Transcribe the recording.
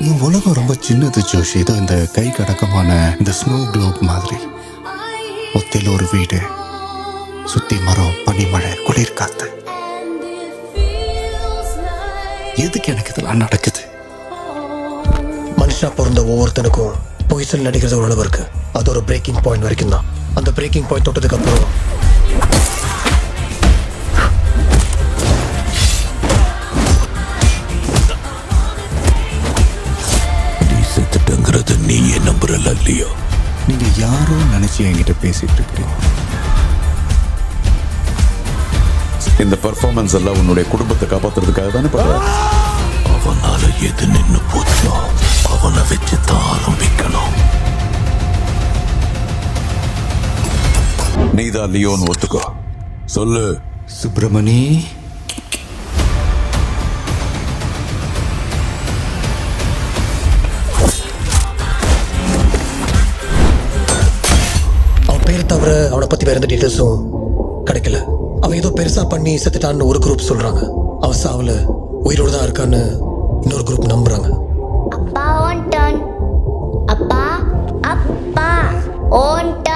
உன் உலகம் ரொம்ப சின்னது ஜோஷி. இதோ இந்த கை கடக்கமான இந்த ஸ்னோ குளோப் மாதிரி. ஒத்தையில் ஒரு வீடு, சுத்தி மரம், பனிமழை, குளிர் காத்து. எதுக்கு எனக்கு இதெல்லாம் நடக்குது? மனுஷனா பிறந்த ஒவ்வொருத்தனுக்கும் பொய்சல் நடிக்கிறது ஒரு அளவு இருக்கு. அது ஒரு பிரேக்கிங் பாயிண்ட் வரைக்கும் தான். அந்த பிரேக்கிங் பாயிண்ட் தொட்டதுக்கு அப்புறம் நீ செத்துட்டங்கிறது நீயே நம்புறல இல்லையோ? நீங்க யாரோ நினைச்சு என்கிட்ட பேசிட்டு இருக்கிறீங்க. இந்த பெர்ஃபார்மன்ஸ் எல்லாம் உன்னுடைய குடும்பத்தை காப்பாத்துறதுக்காக தானே பண்ற? அவனால எது நின்னு போச்சோ அவனை வச்சு தான் ஆரம்பிக்கணும். நீதான் லியோன் ஒத்துக்கோ. சொல்லு. சுப்பிரமணி, அவன் பேரை தவிர அவனை பத்தி வேற எந்த டீட்டெயில்ஸும் கிடைக்கல. அவன் ஏதோ பெருசா பண்ணி செத்துட்டான்னு ஒரு குரூப் சொல்றாங்க. அவன் சாவுல உயிரோடு தான் இருக்கான்னு இன்னொரு குரூப் நம்புறாங்க. அப்பா on turn. அப்பா அப்பா on turn.